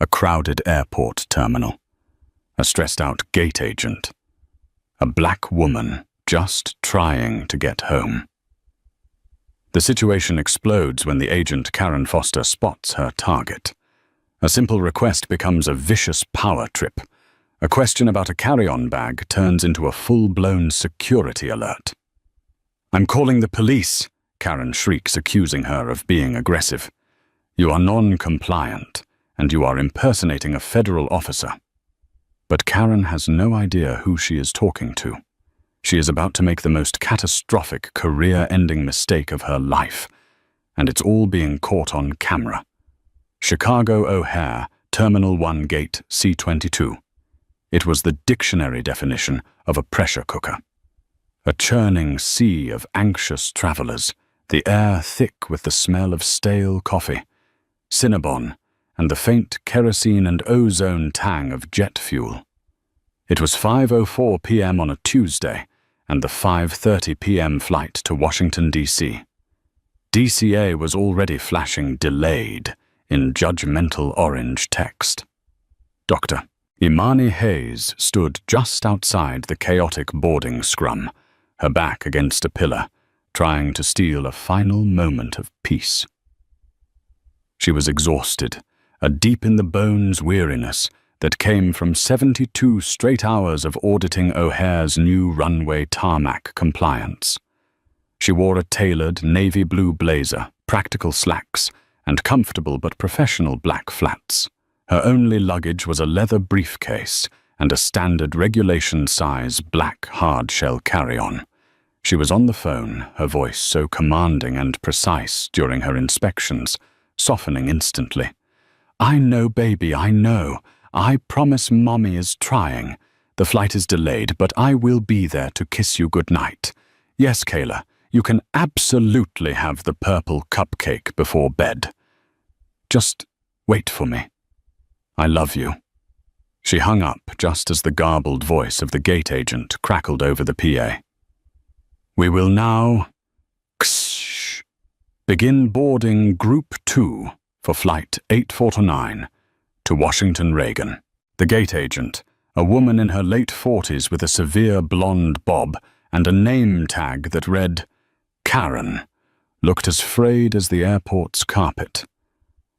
A crowded airport terminal. A stressed-out gate agent. A black woman just trying to get home. The situation explodes when the agent Karen Foster spots her target. A simple request becomes a vicious power trip. A question about a carry-on bag turns into a full-blown security alert. "I'm calling the police," Karen shrieks, accusing her of being aggressive. "You are non-compliant, and you are impersonating a federal officer." But Karen has no idea who she is talking to. She is about to make the most catastrophic, career-ending mistake of her life, and it's all being caught on camera. Chicago O'Hare, Terminal 1 Gate C-22. It was the dictionary definition of a pressure cooker. A churning sea of anxious travelers, the air thick with the smell of stale coffee, Cinnabon, and the faint kerosene and ozone tang of jet fuel. It was 5:04 p.m. on a Tuesday, and the 5:30 p.m. flight to Washington, D.C. DCA was already flashing delayed in judgmental orange text. Dr. Imani Hayes stood just outside the chaotic boarding scrum, her back against a pillar, trying to steal a final moment of peace. She was exhausted, a deep-in-the-bones weariness that came from 72 straight hours of auditing O'Hare's new runway tarmac compliance. She wore a tailored navy blue blazer, practical slacks, and comfortable but professional black flats. Her only luggage was a leather briefcase and a standard regulation-size black hard-shell carry-on. She was on the phone, her voice so commanding and precise during her inspections, softening instantly. "I know, baby, I know. I promise Mommy is trying. The flight is delayed, but I will be there to kiss you goodnight. Yes, Kayla, you can absolutely have the purple cupcake before bed. Just wait for me. I love you." She hung up just as the garbled voice of the gate agent crackled over the PA. "We will now begin boarding Group 2 for Flight 849 to Washington Reagan." The gate agent, a woman in her late 40s with a severe blonde bob and a name tag that read Karen, looked as frayed as the airport's carpet.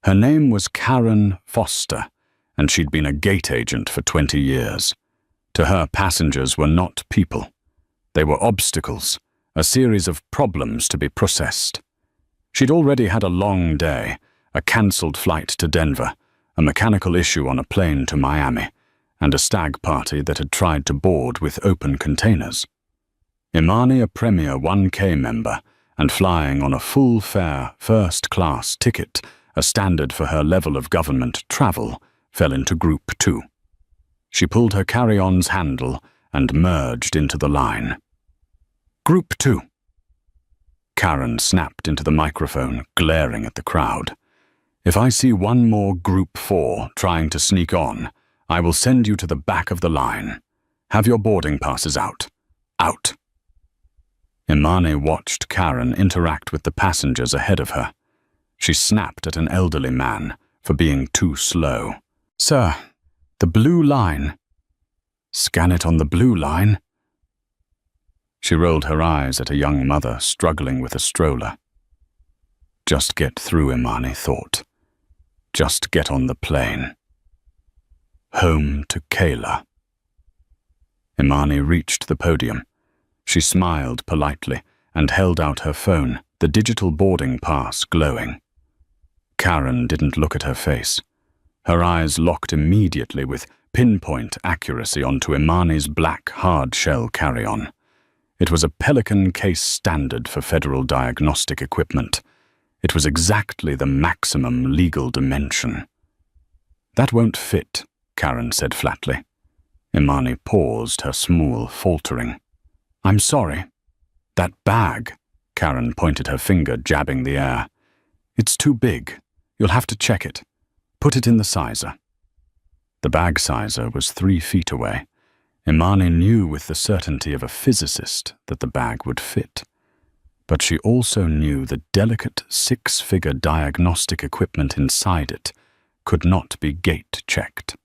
Her name was Karen Foster, and she'd been a gate agent for 20 years. To her, passengers were not people. They were obstacles, a series of problems to be processed. She'd already had a long day, a cancelled flight to Denver, a mechanical issue on a plane to Miami, and a stag party that had tried to board with open containers. Imani, a Premier 1K member, and flying on a full-fare, first-class ticket, a standard for her level of government travel, fell into Group 2. She pulled her carry-on's handle and merged into the line. "Group 2. Karen snapped into the microphone, glaring at the crowd. "If I see one more Group 4 trying to sneak on, I will send you to the back of the line. Have your boarding passes out. Out." Imani watched Karen interact with the passengers ahead of her. She snapped at an elderly man for being too slow. "Sir, the blue line." "Scan it on the blue line." She rolled her eyes at a young mother struggling with a stroller. Just get through, Imani thought. Just get on the plane. Home to Kayla. Imani reached the podium. She smiled politely and held out her phone, the digital boarding pass glowing. Karen didn't look at her face. Her eyes locked immediately with pinpoint accuracy onto Imani's black hard-shell carry-on. It was a Pelican case standard for federal diagnostic equipment. It was exactly the maximum legal dimension. "That won't fit," Karen said flatly. Imani paused, her small faltering. "I'm sorry." "That bag," Karen pointed her finger, jabbing the air. "It's too big. You'll have to check it. Put it in the sizer." The bag sizer was 3 feet away. Imani knew with the certainty of a physicist that the bag would fit. But she also knew the delicate 6-figure diagnostic equipment inside it could not be gate-checked.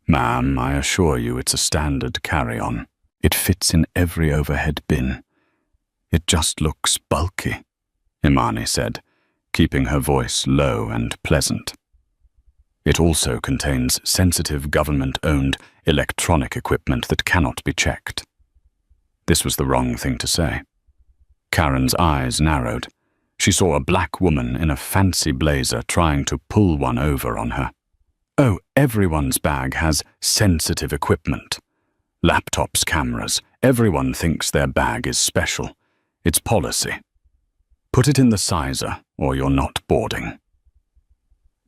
"Ma'am, I assure you it's a standard carry-on. It fits in every overhead bin. It just looks bulky," Imani said, keeping her voice low and pleasant. "It also contains sensitive government-owned electronic equipment that cannot be checked." This was the wrong thing to say. Karen's eyes narrowed. She saw a black woman in a fancy blazer trying to pull one over on her. "Oh, everyone's bag has sensitive equipment. Laptops, cameras. Everyone thinks their bag is special. It's policy. Put it in the sizer, or you're not boarding."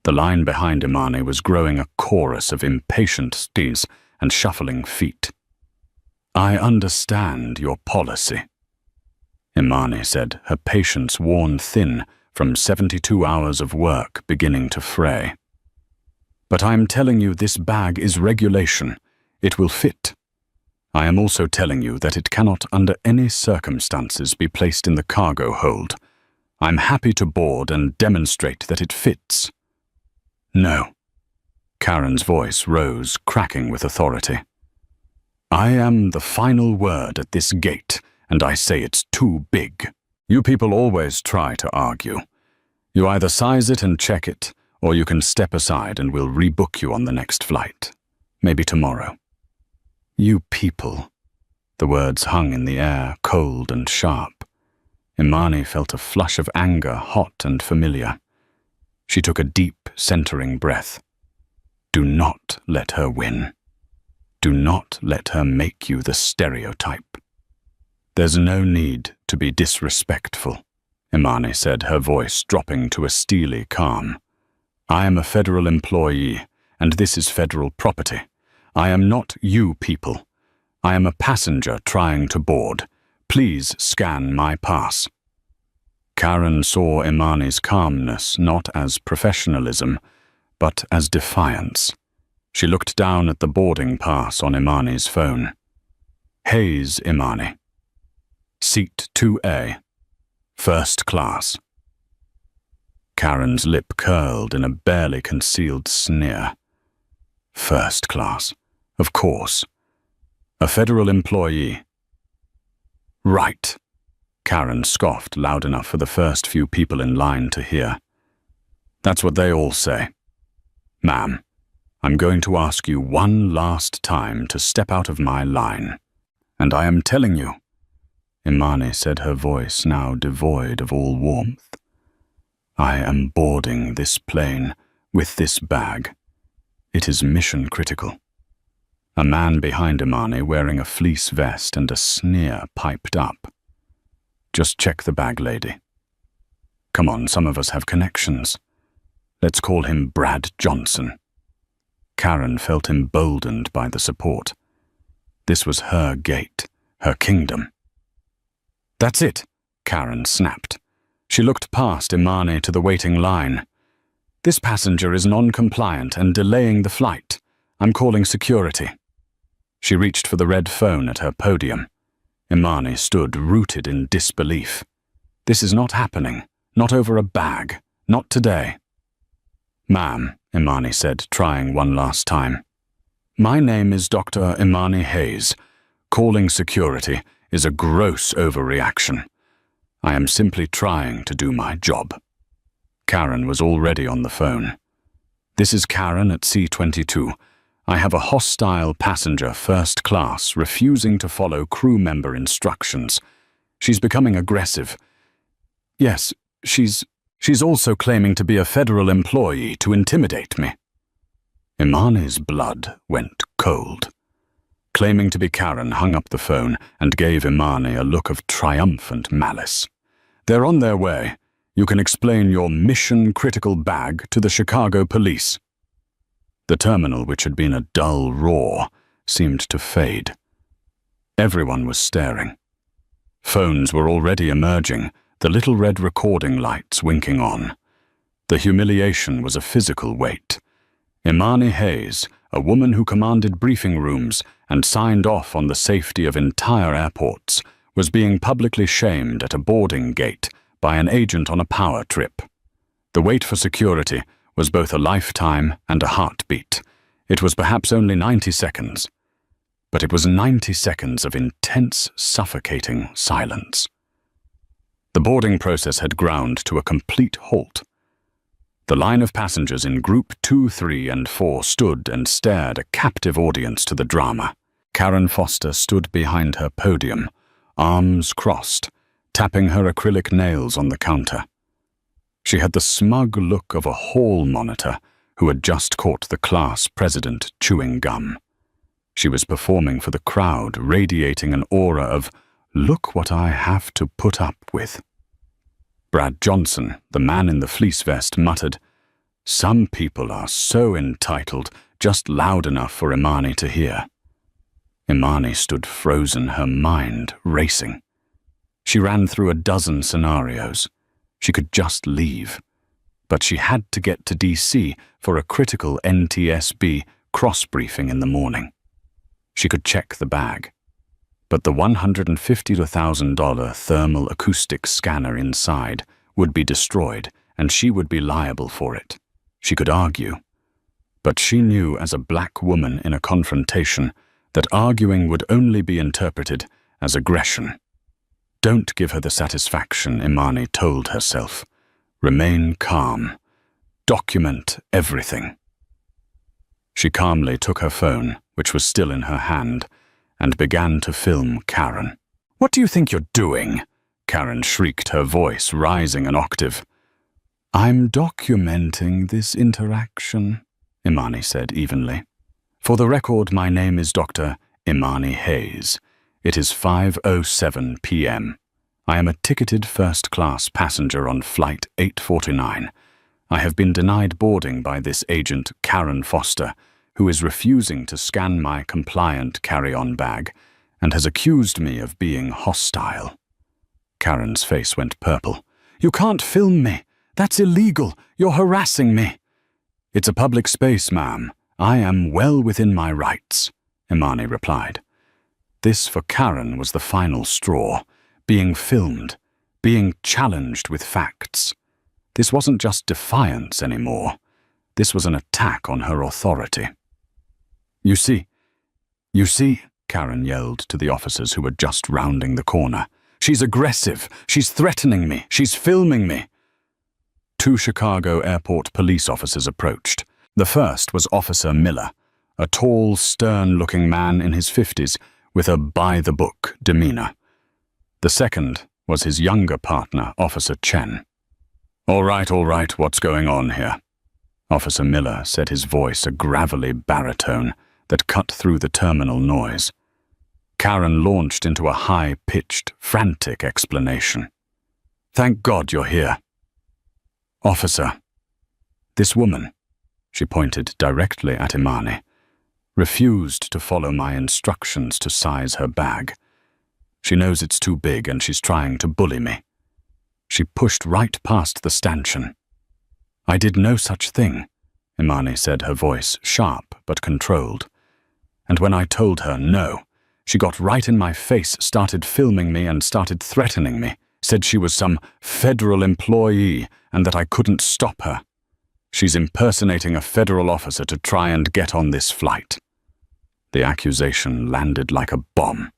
The line behind Imani was growing a chorus of impatient stees and shuffling feet. "I understand your policy," Imani said, her patience worn thin from 72 hours of work beginning to fray. "But I am telling you this bag is regulation. It will fit. I am also telling you that it cannot under any circumstances be placed in the cargo hold. I'm happy to board and demonstrate that it fits." "No." Karen's voice rose, cracking with authority. "I am the final word at this gate, and I say it's too big. You people always try to argue. You either size it and check it, or you can step aside and we'll rebook you on the next flight. Maybe tomorrow." "You people." The words hung in the air, cold and sharp. Imani felt a flush of anger, hot and familiar. She took a deep, centering breath. Do not let her win. Do not let her make you the stereotype. "There's no need to be disrespectful," Imani said, her voice dropping to a steely calm. "I am a federal employee, and this is federal property. I am not you people. I am a passenger trying to board. Please scan my pass." Karen saw Imani's calmness not as professionalism, but as defiance. She looked down at the boarding pass on Imani's phone. "Hayes Imani. Seat 2A. First class." Karen's lip curled in a barely concealed sneer. First class. Of course. A federal employee. "Right," Karen scoffed loud enough for the first few people in line to hear. "That's what they all say. Ma'am, I'm going to ask you one last time to step out of my line. And I am telling you," Imani said, her voice now devoid of all warmth, "I am boarding this plane with this bag. It is mission critical." A man behind Imani, wearing a fleece vest and a sneer, piped up. "Just check the bag, lady. Come on, some of us have connections. Let's call him Brad Johnson." Karen felt emboldened by the support. This was her gate, her kingdom. "That's it," Karen snapped. She looked past Imani to the waiting line. "This passenger is non-compliant and delaying the flight. I'm calling security." She reached for the red phone at her podium. Imani stood rooted in disbelief. "This is not happening. Not over a bag. Not today." "Ma'am," Imani said, trying one last time. "My name is Dr. Imani Hayes. Calling security is a gross overreaction. I am simply trying to do my job." Karen was already on the phone. "This is Karen at C-22. I have a hostile passenger first class refusing to follow crew member instructions. She's becoming aggressive. Yes, she's also claiming to be a federal employee to intimidate me." Imani's blood went cold. Claiming to be Karen hung up the phone and gave Imani a look of triumphant malice. "They're on their way. You can explain your mission-critical bag to the Chicago police." The terminal, which had been a dull roar, seemed to fade. Everyone was staring. Phones were already emerging, the little red recording lights winking on. The humiliation was a physical weight. Imani Hayes, a woman who commanded briefing rooms and signed off on the safety of entire airports, was being publicly shamed at a boarding gate by an agent on a power trip. The wait for security was both a lifetime and a heartbeat. It was perhaps only 90 seconds, but it was 90 seconds of intense, suffocating silence. The boarding process had ground to a complete halt. The line of passengers in Group 2, 3, and 4 stood and stared, a captive audience to the drama. Karen Foster stood behind her podium, arms crossed, tapping her acrylic nails on the counter. She had the smug look of a hall monitor who had just caught the class president chewing gum. She was performing for the crowd, radiating an aura of, "Look what I have to put up with." Brad Johnson, the man in the fleece vest, muttered, "Some people are so entitled, just loud enough for Imani to hear." Imani stood frozen, her mind racing. She ran through a dozen scenarios. She could just leave. But she had to get to DC for a critical NTSB cross-briefing in the morning. She could check the bag. But the $150 to $1,000 thermal acoustic scanner inside would be destroyed, and she would be liable for it. She could argue. But she knew as a black woman in a confrontation that arguing would only be interpreted as aggression. Don't give her the satisfaction, Imani told herself. Remain calm. Document everything. She calmly took her phone, which was still in her hand, and began to film Karen. "What do you think you're doing?" Karen shrieked, her voice rising an octave. "I'm documenting this interaction," Imani said evenly. "For the record, my name is Dr. Imani Hayes. It is 5:07 p.m. I am a ticketed first-class passenger on Flight 849. I have been denied boarding by this agent, Karen Foster, who is refusing to scan my compliant carry-on bag and has accused me of being hostile." Karen's face went purple. "You can't film me. That's illegal. You're harassing me." "It's a public space, ma'am. I am well within my rights," Imani replied. This for Karen was the final straw, being filmed, being challenged with facts. This wasn't just defiance anymore. This was an attack on her authority. You see, Karen yelled to the officers who were just rounding the corner. "She's aggressive. She's threatening me. She's filming me." 2 Chicago airport police officers approached. The first was Officer Miller, a tall, stern-looking man in his 50s with a by-the-book demeanor. The second was his younger partner, Officer Chen. All right, what's going on here?" Officer Miller said, his voice a gravelly baritone that cut through the terminal noise. Karen launched into a high-pitched, frantic explanation. "Thank God you're here." "Officer, this woman," she pointed directly at Imani, "refused to follow my instructions to size her bag. She knows it's too big and she's trying to bully me. She pushed right past the stanchion." "I did no such thing," Imani said, her voice sharp but controlled. "And when I told her no, she got right in my face, started filming me and started threatening me, said she was some federal employee and that I couldn't stop her. She's impersonating a federal officer to try and get on this flight." The accusation landed like a bomb.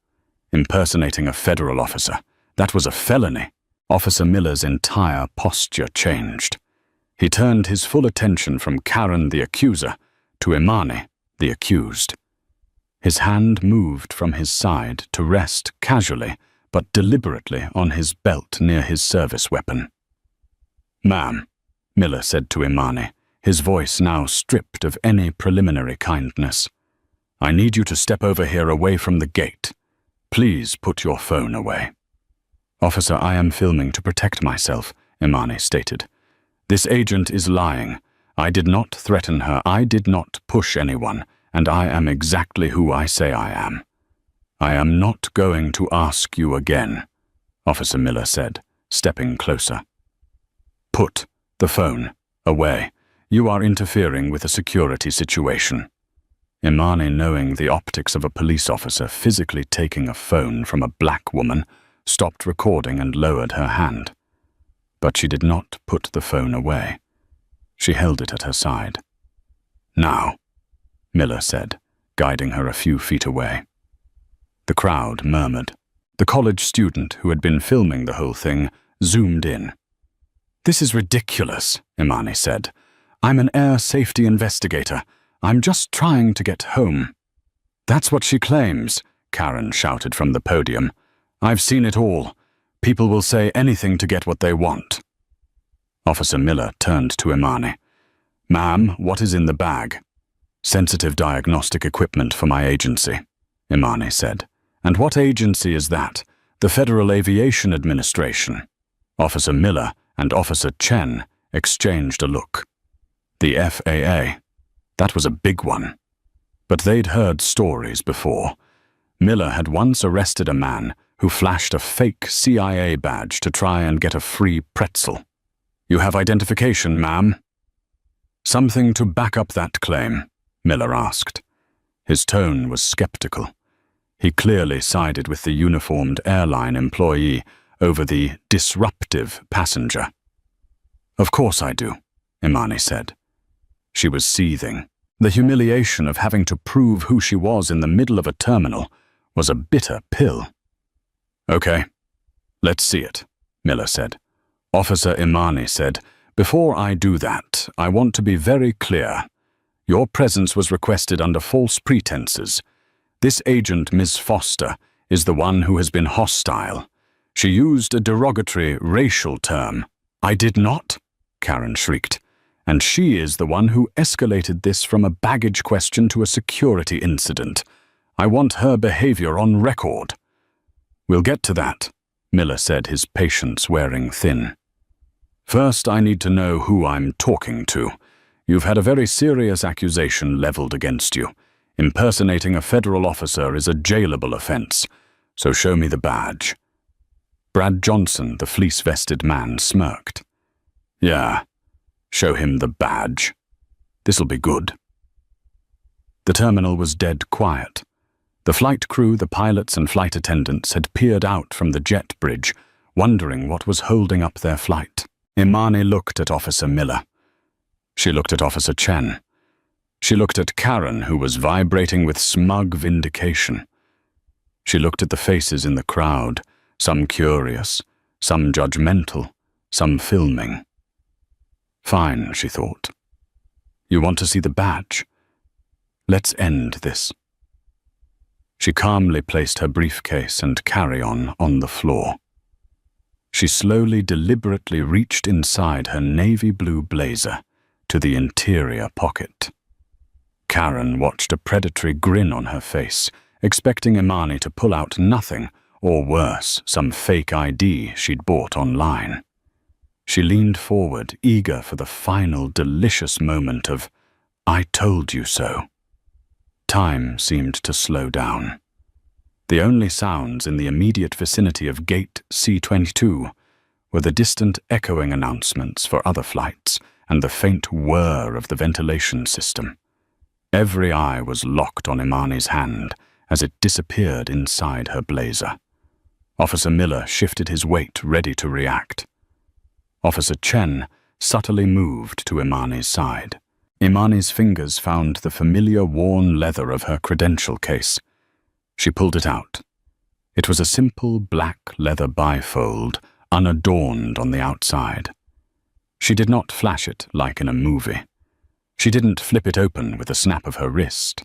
Impersonating a federal officer. That was a felony. Officer Miller's entire posture changed. He turned his full attention from Karen, the accuser, to Imani, the accused. His hand moved from his side to rest casually but deliberately on his belt near his service weapon. "Ma'am," Miller said to Imani, his voice now stripped of any preliminary kindness, "I need you to step over here away from the gate. Please put your phone away." "Officer, I am filming to protect myself," Imani stated. "This agent is lying. I did not threaten her. I did not push anyone, and I am exactly who I say I am." "I am not going to ask you again," Officer Miller said, stepping closer. "Put the phone away. You are interfering with a security situation." Imani, knowing the optics of a police officer physically taking a phone from a black woman, stopped recording and lowered her hand. But she did not put the phone away. She held it at her side. "Now," Miller said, guiding her a few feet away. The crowd murmured. The college student who had been filming the whole thing zoomed in. "This is ridiculous," Imani said. "I'm an air safety investigator. I'm just trying to get home." "That's what she claims," Karen shouted from the podium. "I've seen it all. People will say anything to get what they want." Officer Miller turned to Imani. "Ma'am, what is in the bag?" "Sensitive diagnostic equipment for my agency," Imani said. "And what agency is that?" "The Federal Aviation Administration." Officer Miller and Officer Chen exchanged a look. The FAA. That was a big one. But they'd heard stories before. Miller had once arrested a man who flashed a fake CIA badge to try and get a free pretzel. "You have identification, ma'am?" "Something to back up that claim?" Miller asked. His tone was skeptical. He clearly sided with the uniformed airline employee over the disruptive passenger. "Of course I do," Imani said. She was seething. The humiliation of having to prove who she was in the middle of a terminal was a bitter pill. "Okay, let's see it," Miller said. Officer Imani said, "Before I do that, I want to be very clear. Your presence was requested under false pretenses. This agent, Ms. Foster, is the one who has been hostile. She used a derogatory racial term." "I did not," Karen shrieked. "And she is the one who escalated this from a baggage question to a security incident. I want her behavior on record." "We'll get to that," Miller said, his patience wearing thin. "First, I need to know who I'm talking to. You've had a very serious accusation leveled against you. Impersonating a federal officer is a jailable offense, so show me the badge." Brad Johnson, the fleece-vested man, smirked. "Yeah, show him the badge. This'll be good." The terminal was dead quiet. The flight crew, the pilots and flight attendants had peered out from the jet bridge, wondering what was holding up their flight. Imani looked at Officer Miller. She looked at Officer Chen. She looked at Karen, who was vibrating with smug vindication. She looked at the faces in the crowd, some curious, some judgmental, some filming. Fine, she thought. You want to see the badge? Let's end this. She calmly placed her briefcase and carry-on on the floor. She slowly, deliberately reached inside her navy blue blazer to the interior pocket. Karen watched a predatory grin on her face, expecting Imani to pull out nothing, or worse, some fake ID she'd bought online. She leaned forward, eager for the final delicious moment of, "I told you so." Time seemed to slow down. The only sounds in the immediate vicinity of Gate C-22 were the distant echoing announcements for other flights and the faint whir of the ventilation system. Every eye was locked on Imani's hand as it disappeared inside her blazer. Officer Miller shifted his weight, ready to react. Officer Chen subtly moved to Imani's side. Imani's fingers found the familiar worn leather of her credential case. She pulled it out. It was a simple black leather bifold, unadorned on the outside. She did not flash it like in a movie. She didn't flip it open with a snap of her wrist.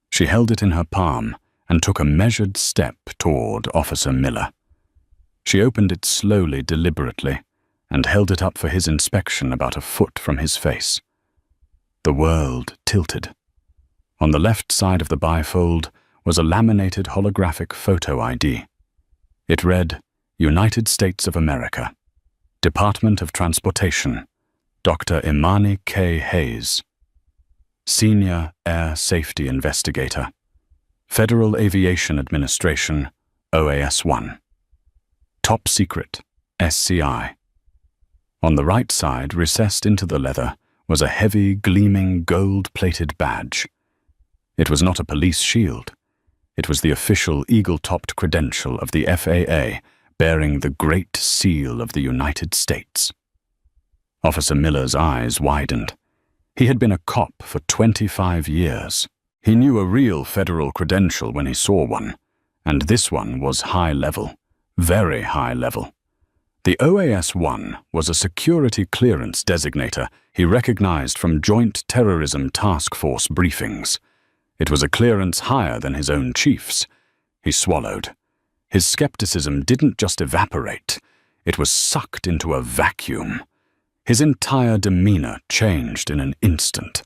She held it in her palm and took a measured step toward Officer Miller. She opened it slowly, deliberately, and held it up for his inspection about a foot from his face. The world tilted. On the left side of the bifold was a laminated holographic photo ID. It read, United States of America, Department of Transportation, Dr. Imani K. Hayes, Senior Air Safety Investigator, Federal Aviation Administration, OAS-1, Top Secret, SCI. On the right side, recessed into the leather, was a heavy, gleaming, gold-plated badge. It was not a police shield. It was the official eagle-topped credential of the FAA, bearing the Great Seal of the United States. Officer Miller's eyes widened. He had been a cop for 25 years. He knew a real federal credential when he saw one, and this one was high level, very high level. The OAS-1 was a security clearance designator he recognized from Joint Terrorism Task Force briefings. It was a clearance higher than his own chief's. He swallowed. His skepticism didn't just evaporate, it was sucked into a vacuum. His entire demeanor changed in an instant.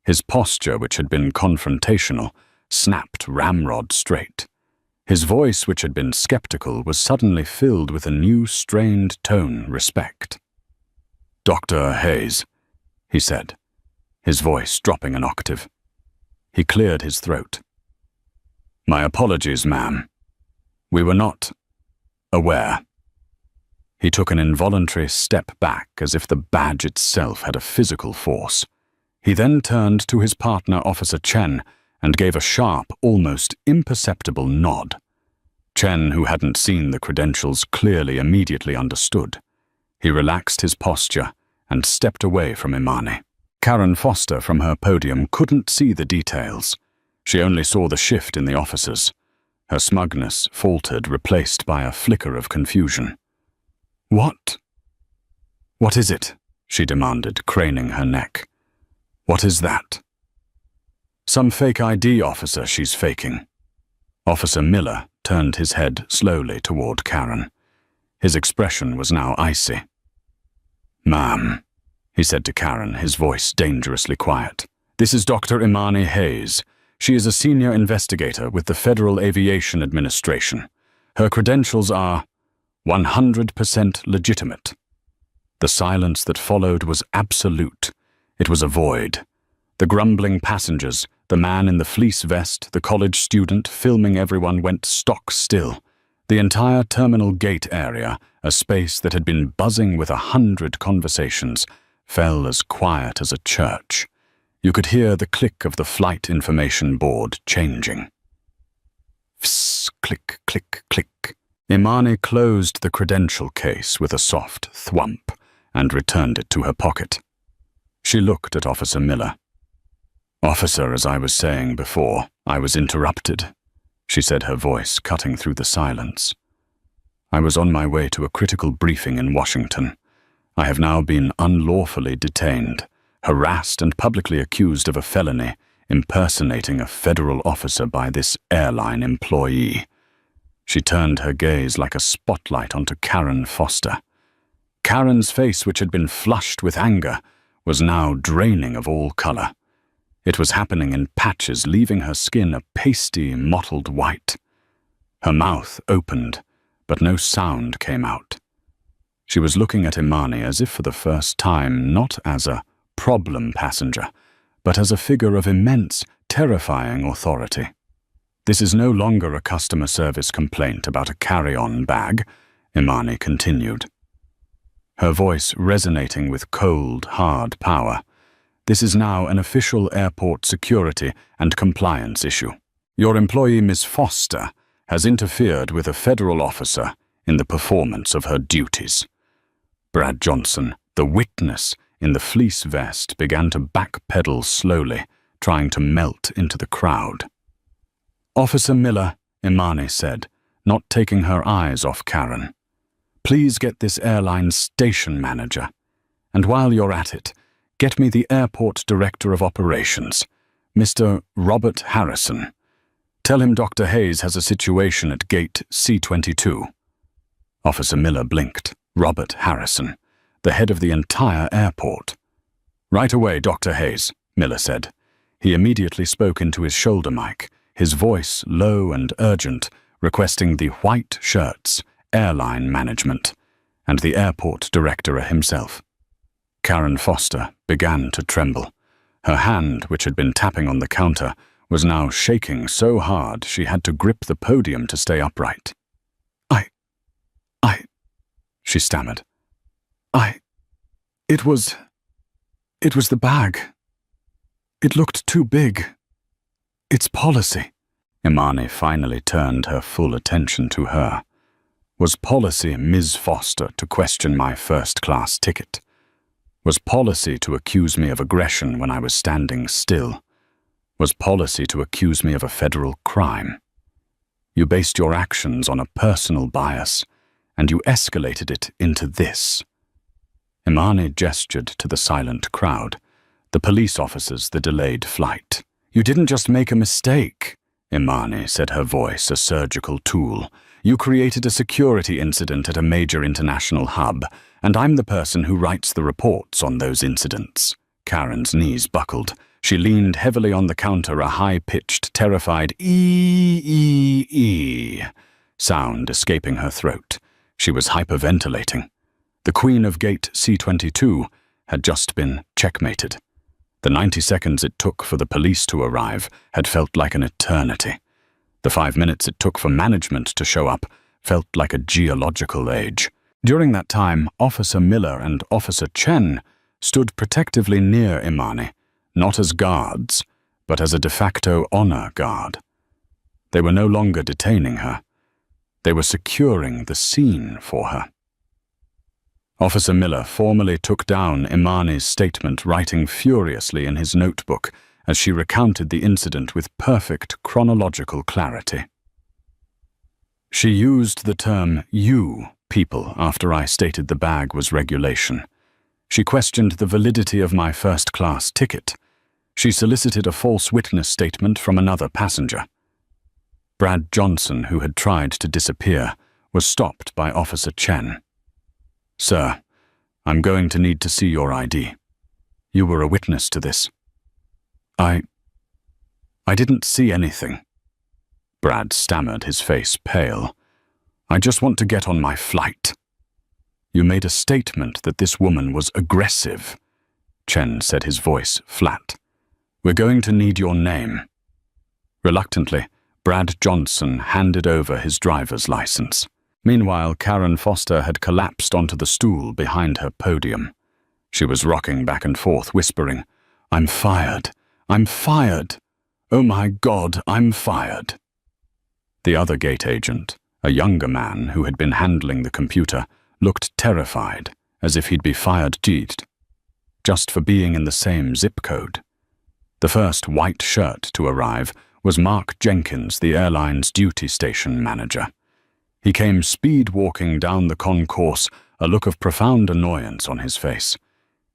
His posture, which had been confrontational, snapped ramrod straight. His voice, which had been skeptical, was suddenly filled with a new strained tone respect. "Dr. Hayes," he said, his voice dropping an octave. He cleared his throat. "My apologies, ma'am. We were not aware." He took an involuntary step back as if the badge itself had a physical force. He then turned to his partner, Officer Chen, and gave a sharp, almost imperceptible nod. Chen, who hadn't seen the credentials clearly, immediately understood. He relaxed his posture and stepped away from Imani. Karen Foster from her podium couldn't see the details. She only saw the shift in the officers. Her smugness faltered, replaced by a flicker of confusion. "What is it?" she demanded, craning her neck. "What is that?" "Some fake ID officer she's faking." Officer Miller turned his head slowly toward Karen. His expression was now icy. "Ma'am," he said to Karen, his voice dangerously quiet, "this is Dr. Imani Hayes. She is a senior investigator with the Federal Aviation Administration. Her credentials are 100% legitimate." The silence that followed was absolute. It was a void. The grumbling passengers, the man in the fleece vest, the college student filming everyone went stock still. The entire terminal gate area, a space that had been buzzing with 100 conversations, fell as quiet as a church. You could hear the click of the flight information board changing. Fss, click, click, click. Imani closed the credential case with a soft thwump and returned it to her pocket. She looked at Officer Miller. "Officer, as I was saying before, I was interrupted," she said, her voice cutting through the silence. "I was on my way to a critical briefing in Washington. I have now been unlawfully detained, harassed and publicly accused of a felony, impersonating a federal officer by this airline employee." She turned her gaze like a spotlight onto Karen Foster. Karen's face, which had been flushed with anger, was now draining of all color. It was happening in patches, leaving her skin a pasty, mottled white. Her mouth opened, but no sound came out. She was looking at Imani as if for the first time, not as a problem passenger, but as a figure of immense, terrifying authority. "This is no longer a customer service complaint about a carry-on bag," Imani continued, her voice resonating with cold, hard power. "This is now an official airport security and compliance issue. Your employee, Ms. Foster, has interfered with a federal officer in the performance of her duties." Brad Johnson, the witness in the fleece vest, began to backpedal slowly, trying to melt into the crowd. "Officer Miller," Imani said, not taking her eyes off Karen, "please get this airline's station manager. And while you're at it, get me the airport director of operations, Mr. Robert Harrison. Tell him Dr. Hayes has a situation at gate C-22. Officer Miller blinked. Robert Harrison, the head of the entire airport. "Right away, Dr. Hayes," Miller said. He immediately spoke into his shoulder mic, his voice low and urgent, requesting the white shirts, airline management, and the airport director himself. Karen Foster began to tremble. Her hand, which had been tapping on the counter, was now shaking so hard she had to grip the podium to stay upright. She stammered. It was the bag. It looked too big. It's policy." Imani finally turned her full attention to her. "Was policy, Ms. Foster, to question my first-class ticket? Was policy to accuse me of aggression when I was standing still? Was policy to accuse me of a federal crime? You based your actions on a personal bias, and you escalated it into this. Imani gestured to the silent crowd, the police officers, the delayed flight. You didn't just make a mistake, Imani said, her voice a surgical tool. You created a security incident at a major international hub, and I'm the person who writes the reports on those incidents. Karen's knees buckled. She leaned heavily on the counter, a high-pitched, terrified ee sound escaping her throat. She was hyperventilating. The Queen of Gate C-22 had just been checkmated. The 90 seconds it took for the police to arrive had felt like an eternity. The 5 minutes it took for management to show up felt like a geological age. During that time, Officer Miller and Officer Chen stood protectively near Imani, not as guards, but as a de facto honor guard. They were no longer detaining her. They were securing the scene for her. Officer Miller formally took down Imani's statement, writing furiously in his notebook as she recounted the incident with perfect chronological clarity. She used the term "you" people after I stated the bag was regulation. She questioned the validity of my first-class ticket. She solicited a false witness statement from another passenger. Brad Johnson, who had tried to disappear, was stopped by Officer Chen. Sir, I'm going to need to see your ID. You were a witness to this. I didn't see anything. Brad stammered, his face pale. I just want to get on my flight. You made a statement that this woman was aggressive. Chen said, his voice flat. We're going to need your name. Reluctantly, Brad Johnson handed over his driver's license. Meanwhile, Karen Foster had collapsed onto the stool behind her podium. She was rocking back and forth, whispering, I'm fired. I'm fired. Oh my God, I'm fired. The other gate agent, a younger man who had been handling the computer, looked terrified, as if he'd be fired just for being in the same zip code. The first white shirt to arrive was Mark Jenkins, the airline's duty station manager. He came speed-walking down the concourse, a look of profound annoyance on his face.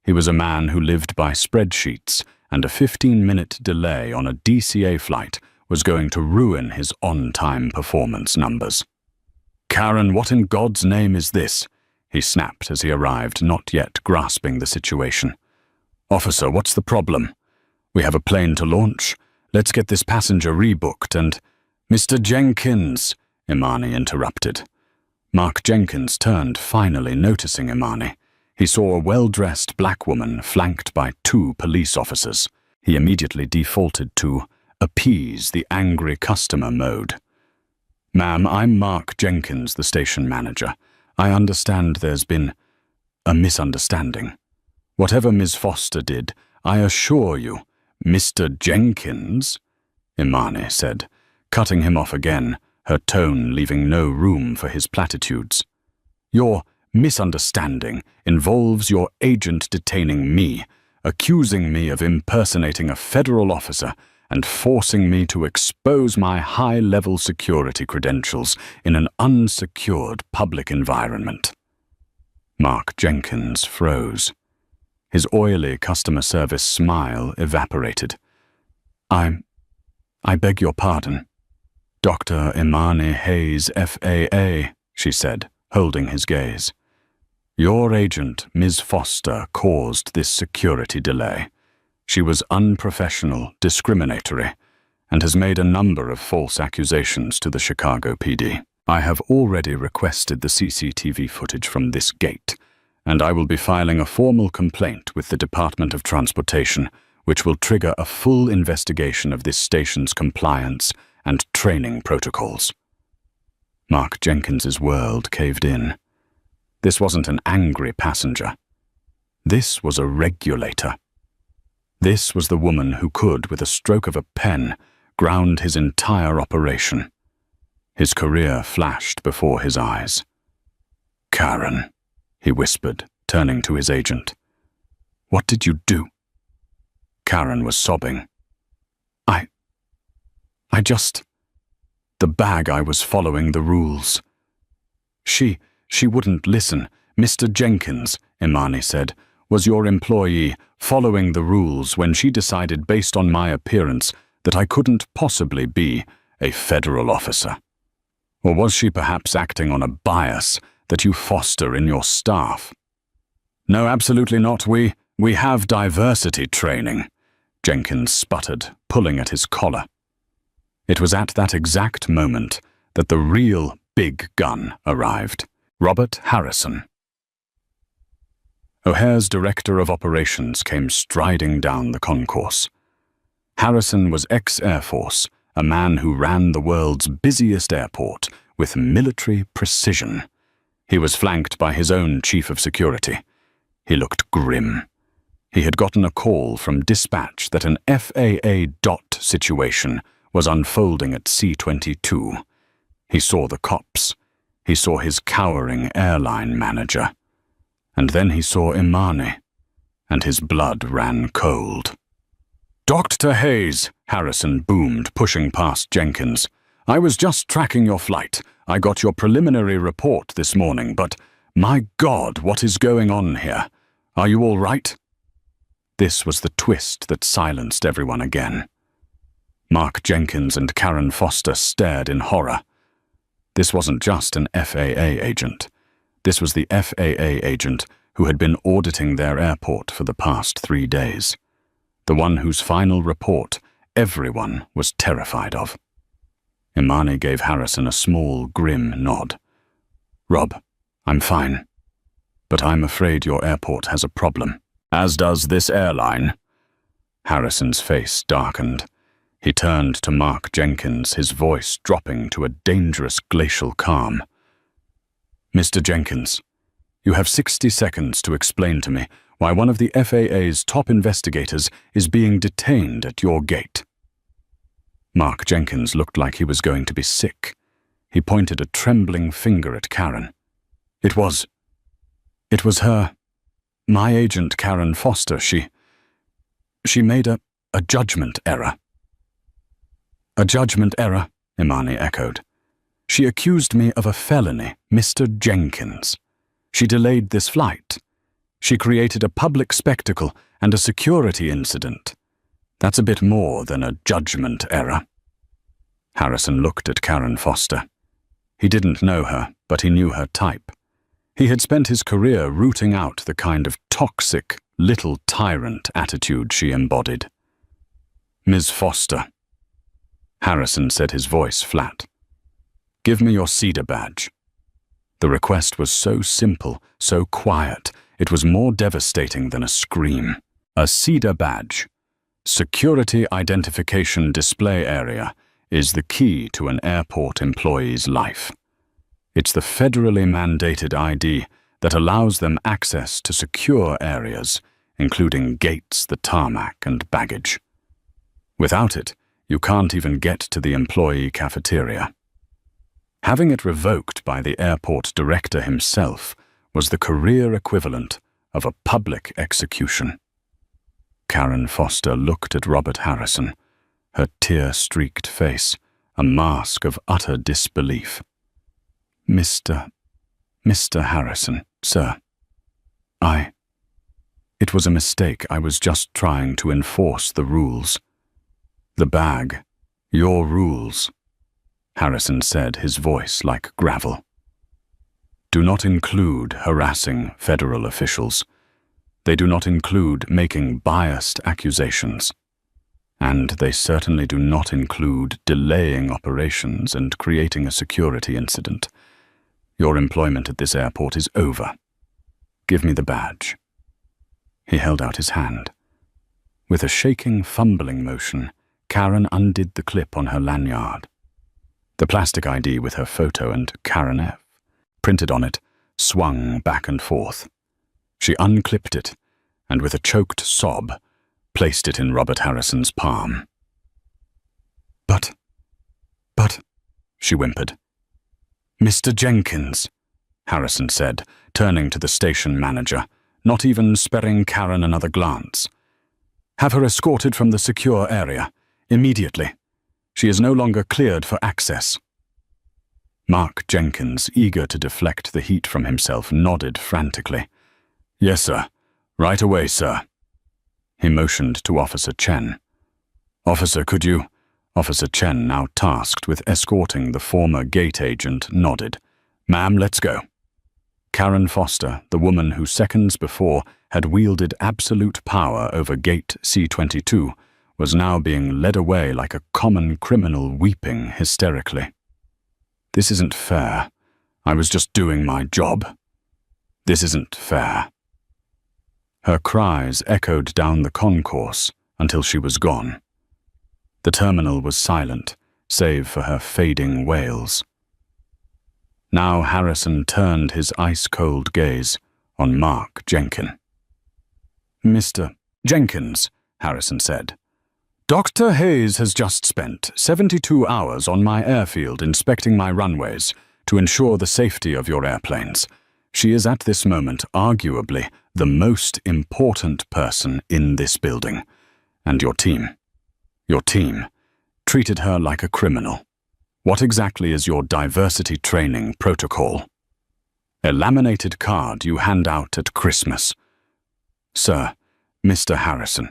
He was a man who lived by spreadsheets, and a 15-minute delay on a DCA flight was going to ruin his on-time performance numbers. Karen, what in God's name is this? He snapped as he arrived, not yet grasping the situation. Officer, what's the problem? We have a plane to launch. Let's get this passenger rebooked and— Mr. Jenkins, Imani interrupted. Mark Jenkins turned, finally noticing Imani. He saw a well-dressed black woman flanked by 2 police officers. He immediately defaulted to appease the angry customer mode. Ma'am, I'm Mark Jenkins, the station manager. I understand there's been a misunderstanding. Whatever Ms. Foster did, I assure you, Mr. Jenkins, Imani said, cutting him off again, her tone leaving no room for his platitudes. Your misunderstanding involves your agent detaining me, accusing me of impersonating a federal officer, and forcing me to expose my high-level security credentials in an unsecured public environment. Mark Jenkins froze. His oily customer service smile evaporated. I beg your pardon. Dr. Imani Hayes, FAA, she said, holding his gaze. Your agent, Ms. Foster, caused this security delay. She was unprofessional, discriminatory, and has made a number of false accusations to the Chicago PD. I have already requested the CCTV footage from this gate, and I will be filing a formal complaint with the Department of Transportation, which will trigger a full investigation of this station's compliance and training protocols. Mark Jenkins's world caved in. This wasn't an angry passenger. This was a regulator. This was the woman who could, with a stroke of a pen, ground his entire operation. His career flashed before his eyes. Karen, he whispered, turning to his agent. What did you do?" Karen was sobbing. I just... The bag, I was following the rules." She wouldn't listen. "Mr. Jenkins," Imani said, "was your employee following the rules when she decided based on my appearance that I couldn't possibly be a federal officer? Or was she perhaps acting on a bias that you foster in your staff?" "No, absolutely not. We have diversity training," Jenkins sputtered, pulling at his collar. It was at that exact moment that the real big gun arrived. Robert Harrison. O'Hare's director of operations came striding down the concourse. Harrison was ex-Air Force, a man who ran the world's busiest airport with military precision. He was flanked by his own chief of security. He looked grim. He had gotten a call from dispatch that an FAA dot situation was unfolding at C-22. He saw the cops. He saw his cowering airline manager. And then he saw Imani, and his blood ran cold. "Dr. Hayes," Harrison boomed, pushing past Jenkins. "I was just tracking your flight. I got your preliminary report this morning, but my God, what is going on here? Are you all right?" This was the twist that silenced everyone again. Mark Jenkins and Karen Foster stared in horror. This wasn't just an FAA agent. This was the FAA agent who had been auditing their airport for the past 3 days. The one whose final report everyone was terrified of. Imani gave Harrison a small, grim nod. "Rob, I'm fine. But I'm afraid your airport has a problem. As does this airline." Harrison's face darkened. He turned to Mark Jenkins, his voice dropping to a dangerous glacial calm. "Mr. Jenkins, you have 60 seconds to explain to me why one of the FAA's top investigators is being detained at your gate." Mark Jenkins looked like he was going to be sick. He pointed a trembling finger at Karen. It was her, my agent Karen Foster. She made a judgment error." "A judgment error," Imani echoed. "She accused me of a felony, Mr. Jenkins. She delayed this flight. She created a public spectacle and a security incident. That's a bit more than a judgment error." Harrison looked at Karen Foster. He didn't know her, but he knew her type. He had spent his career rooting out the kind of toxic, little tyrant attitude she embodied. "Ms. Foster," Harrison said, his voice flat, "give me your CEDAR badge." The request was so simple, so quiet, it was more devastating than a scream. A CEDAR badge, Security Identification Display Area, is the key to an airport employee's life. It's the federally mandated ID that allows them access to secure areas, including gates, the tarmac, and baggage. Without it, you can't even get to the employee cafeteria. Having it revoked by the airport director himself was the career equivalent of a public execution. Karen Foster looked at Robert Harrison, her tear-streaked face a mask of utter disbelief. Mr. Harrison, sir. It was a mistake. I was just trying to enforce the rules." "The bag, your rules," Harrison said, his voice like gravel, "do not include harassing federal officials. They do not include making biased accusations. And they certainly do not include delaying operations and creating a security incident. Your employment at this airport is over. Give me the badge." He held out his hand. With a shaking, fumbling motion, Karen undid the clip on her lanyard. The plastic ID with her photo and Karen F. printed on it swung back and forth. She unclipped it, and with a choked sob, placed it in Robert Harrison's palm. But, she whimpered. "Mr. Jenkins," Harrison said, turning to the station manager, not even sparing Karen another glance. "Have her escorted from the secure area, immediately. She is no longer cleared for access." Mark Jenkins, eager to deflect the heat from himself, nodded frantically. "Yes, sir. Right away, sir." He motioned to Officer Chen. "Officer, could you—" Officer Chen, now tasked with escorting the former gate agent, nodded. "Ma'am, let's go." Karen Foster, the woman who seconds before had wielded absolute power over Gate C-22, was now being led away like a common criminal, weeping hysterically. "This isn't fair. I was just doing my job. This isn't fair." Her cries echoed down the concourse until she was gone. The terminal was silent, save for her fading wails. Now Harrison turned his ice-cold gaze on Mark Jenkins. "Mr. Jenkins," Harrison said, "Dr. Hayes has just spent 72 hours on my airfield inspecting my runways to ensure the safety of your airplanes. She is at this moment arguably the most important person in this building, and your team treated her like a criminal. What exactly is your diversity training protocol? A laminated card you hand out at Christmas." "Sir, Mr. Harrison,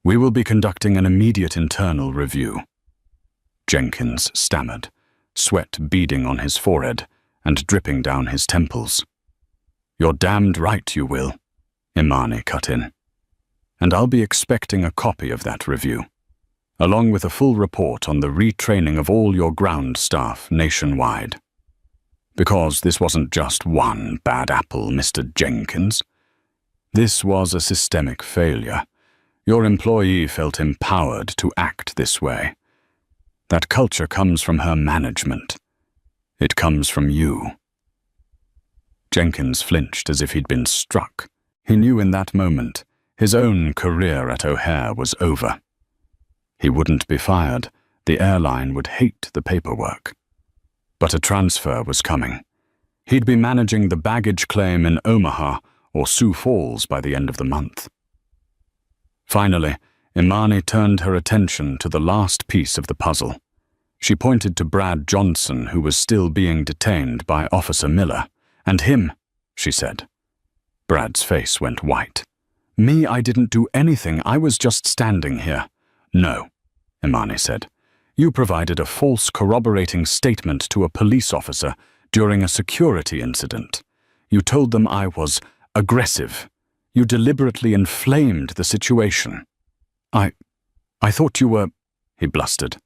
we will be conducting an immediate internal review." Jenkins stammered, sweat beading on his forehead and dripping down his temples. "You're damned right you will," Imani cut in. "And I'll be expecting a copy of that review, along with a full report on the retraining of all your ground staff nationwide. Because this wasn't just one bad apple, Mr. Jenkins. This was a systemic failure. Your employee felt empowered to act this way. That culture comes from her management. It comes from you." Jenkins flinched as if he'd been struck. He knew in that moment his own career at O'Hare was over. He wouldn't be fired. The airline would hate the paperwork. But a transfer was coming. He'd be managing the baggage claim in Omaha or Sioux Falls by the end of the month. Finally, Imani turned her attention to the last piece of the puzzle. She pointed to Brad Johnson, who was still being detained by Officer Miller. "And him," she said. Brad's face went white. "Me, I didn't do anything. I was just standing here." "No," Imani said. "You provided a false corroborating statement to a police officer during a security incident. You told them I was aggressive. You deliberately inflamed the situation." I thought you were—" he blustered.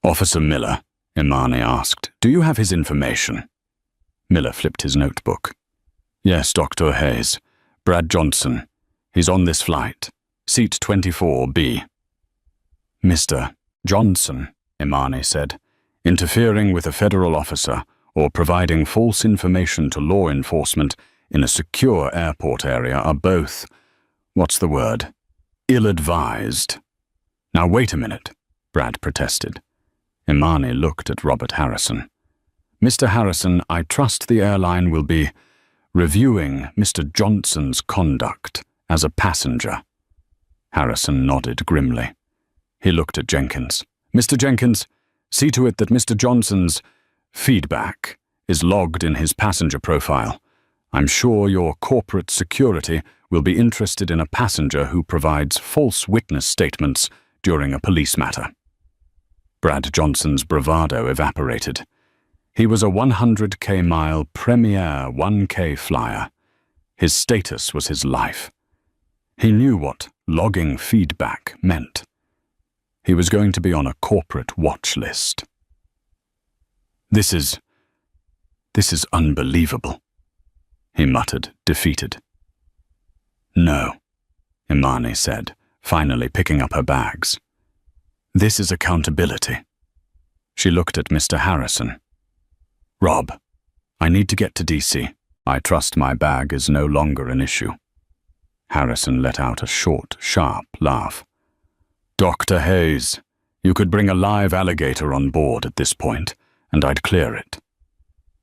"Officer Miller," Imani asked, "do you have his information?" Miller flipped his notebook. "Yes, Dr. Hayes. Brad Johnson. He's on this flight. Seat 24B. "Mr. Johnson," Imani said, "interfering with a federal officer or providing false information to law enforcement in a secure airport area are both, ill-advised." "Now wait a minute," Brad protested. Imani looked at Robert Harrison. "Mr. Harrison, I trust the airline will be reviewing Mr. Johnson's conduct as a passenger." Harrison nodded grimly. He looked at Jenkins. "Mr. Jenkins, see to it that Mr. Johnson's feedback is logged in his passenger profile. I'm sure your corporate security will be interested in a passenger who provides false witness statements during a police matter." Brad Johnson's bravado evaporated. He was a 100K-mile premier 1K flyer. His status was his life. He knew what logging feedback meant. He was going to be on a corporate watch list. This is unbelievable," he muttered, defeated. "No," Imani said, finally picking up her bags. "This is accountability." She looked at Mr. Harrison. "Rob, I need to get to DC. I trust my bag is no longer an issue." Harrison let out a short, sharp laugh. "Dr. Hayes, you could bring a live alligator on board at this point, and I'd clear it.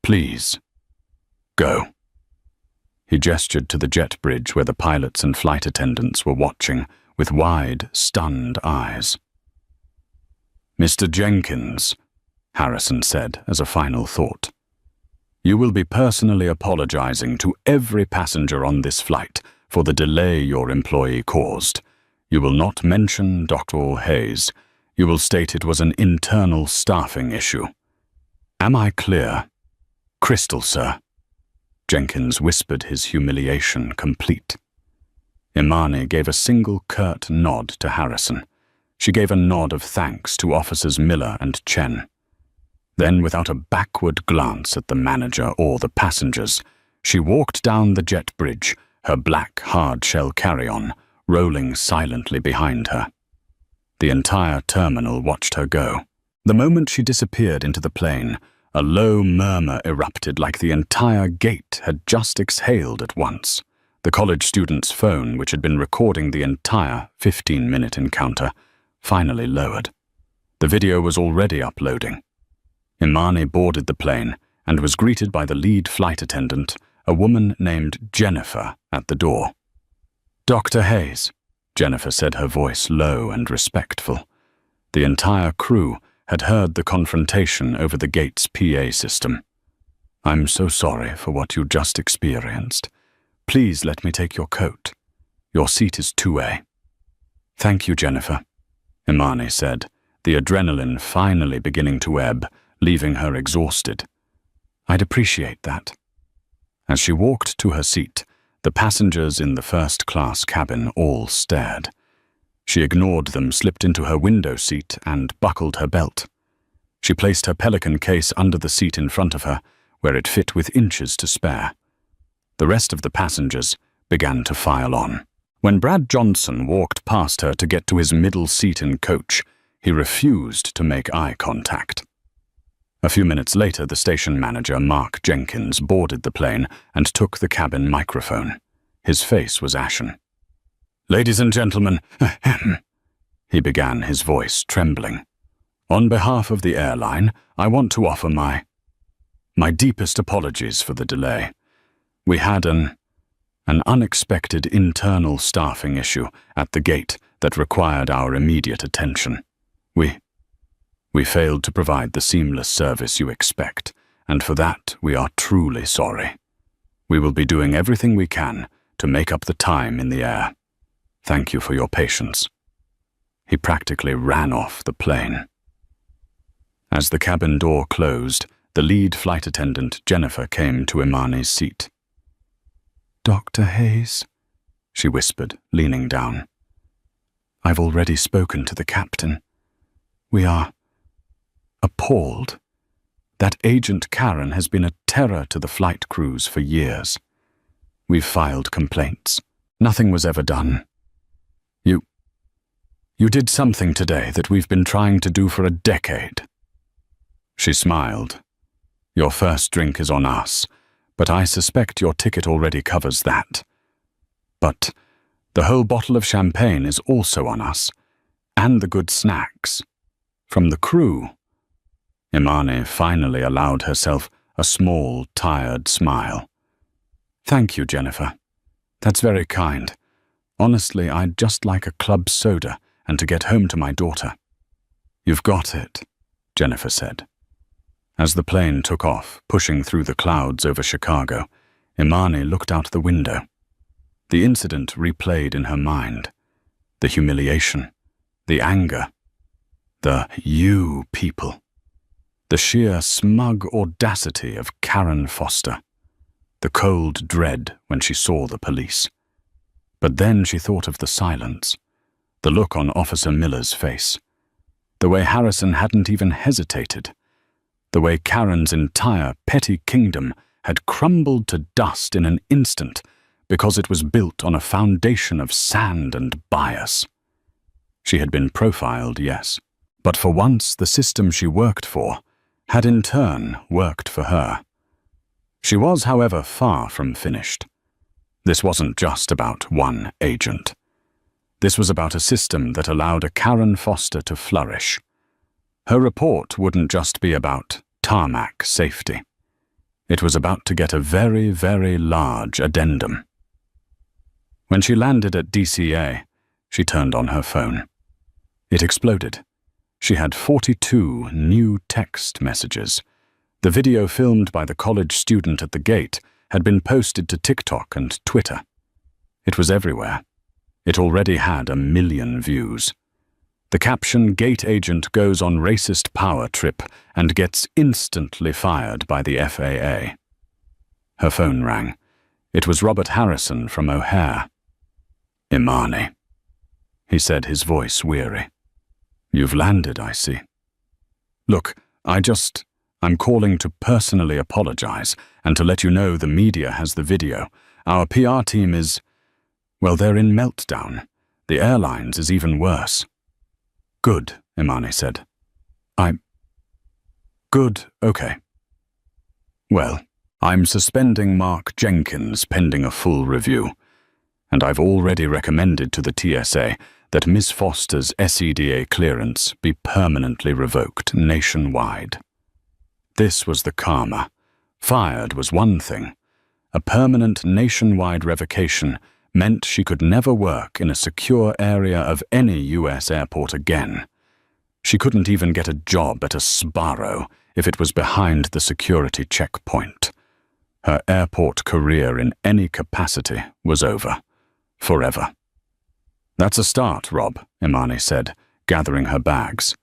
Please, go." He gestured to the jet bridge where the pilots and flight attendants were watching with wide, stunned eyes. "Mr. Jenkins," Harrison said as a final thought, "you will be personally apologizing to every passenger on this flight for the delay your employee caused. You will not mention Dr. Hayes. You will state it was an internal staffing issue. Am I clear?" "Crystal, sir." Jenkins whispered, his humiliation complete. Imani gave a single curt nod to Harrison. She gave a nod of thanks to Officers Miller and Chen. Then, without a backward glance at the manager or the passengers, she walked down the jet bridge, her black hard-shell carry-on rolling silently behind her. The entire terminal watched her go. The moment she disappeared into the plane, a low murmur erupted like the entire gate had just exhaled at once. The college student's phone, which had been recording the entire 15-minute encounter, finally lowered. The video was already uploading. Imani boarded the plane and was greeted by the lead flight attendant, a woman named Jennifer, at the door. "Dr. Hayes," Jennifer said, her voice low and respectful. The entire crew had heard the confrontation over the gate's PA system. "I'm so sorry for what you just experienced. Please let me take your coat. Your seat is 2A. "Thank you, Jennifer," Imani said, the adrenaline finally beginning to ebb, leaving her exhausted. "I'd appreciate that." As she walked to her seat, the passengers in the first-class cabin all stared. She ignored them, slipped into her window seat, and buckled her belt. She placed her Pelican case under the seat in front of her, where it fit with inches to spare. The rest of the passengers began to file on. When Brad Johnson walked past her to get to his middle seat in coach, he refused to make eye contact. A few minutes later, the station manager, Mark Jenkins, boarded the plane and took the cabin microphone. His face was ashen. "Ladies and gentlemen," he began, his voice trembling. "On behalf of the airline, I want to offer my deepest apologies for the delay. We had an unexpected internal staffing issue at the gate that required our immediate attention. We failed to provide the seamless service you expect, and for that we are truly sorry. We will be doing everything we can to make up the time in the air. Thank you for your patience." He practically ran off the plane. As the cabin door closed, the lead flight attendant, Jennifer, came to Imani's seat. "Dr. Hayes," she whispered, leaning down. "I've already spoken to the captain. We are appalled. That Agent Karen has been a terror to the flight crews for years. We've filed complaints. Nothing was ever done. You did something today that we've been trying to do for a decade." She smiled. "Your first drink is on us, but I suspect your ticket already covers that. But the whole bottle of champagne is also on us, and the good snacks. From the crew." Imani finally allowed herself a small, tired smile. "Thank you, Jennifer. That's very kind. Honestly, I'd just like a club soda and to get home to my daughter." "You've got it," Jennifer said. As the plane took off, pushing through the clouds over Chicago, Imani looked out the window. The incident replayed in her mind. The humiliation, the anger, the "you people," the sheer smug audacity of Karen Foster, the cold dread when she saw the police. But then she thought of the silence, the look on Officer Miller's face, the way Harrison hadn't even hesitated, the way Karen's entire petty kingdom had crumbled to dust in an instant because it was built on a foundation of sand and bias. She had been profiled, yes, but for once the system she worked for had in turn worked for her. She was, however, far from finished. This wasn't just about one agent. This was about a system that allowed a Karen Foster to flourish. Her report wouldn't just be about tarmac safety. It was about to get a very, very large addendum. When she landed at DCA, she turned on her phone. It exploded. She had 42 new text messages. The video filmed by the college student at the gate had been posted to TikTok and Twitter. It was everywhere. It already had 1 million views. The caption, "Gate agent goes on racist power trip and gets instantly fired by the FAA." Her phone rang. It was Robert Harrison from O'Hare. "Imani," he said, his voice weary. "You've landed, I see. Look, I'm calling to personally apologize and to let you know the media has the video. Our PR team is, well, they're in meltdown. The airlines is even worse." "Good," Imani said. Good, okay. "Well, I'm suspending Mark Jenkins pending a full review, and I've already recommended to the TSA that Ms. Foster's SEDA clearance be permanently revoked nationwide." This was the karma. Fired was one thing. A permanent nationwide revocation meant she could never work in a secure area of any US airport again. She couldn't even get a job at a Sbarro if it was behind the security checkpoint. Her airport career in any capacity was over. Forever. "That's a start, Rob," Imani said, gathering her bags.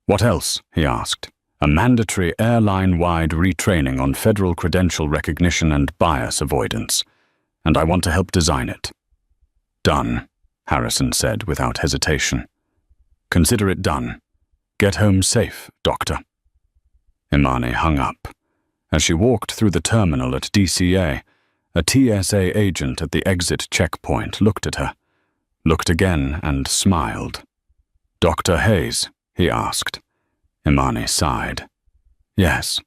"What else?" he asked. "A mandatory airline-wide retraining on federal credential recognition and bias avoidance. And I want to help design it." "Done," Harrison said without hesitation. "Consider it done. Get home safe, Doctor." Imani hung up. As she walked through the terminal at DCA, a TSA agent at the exit checkpoint looked at her, looked again and smiled. "Dr. Hayes?" he asked. Imani sighed. "Yes."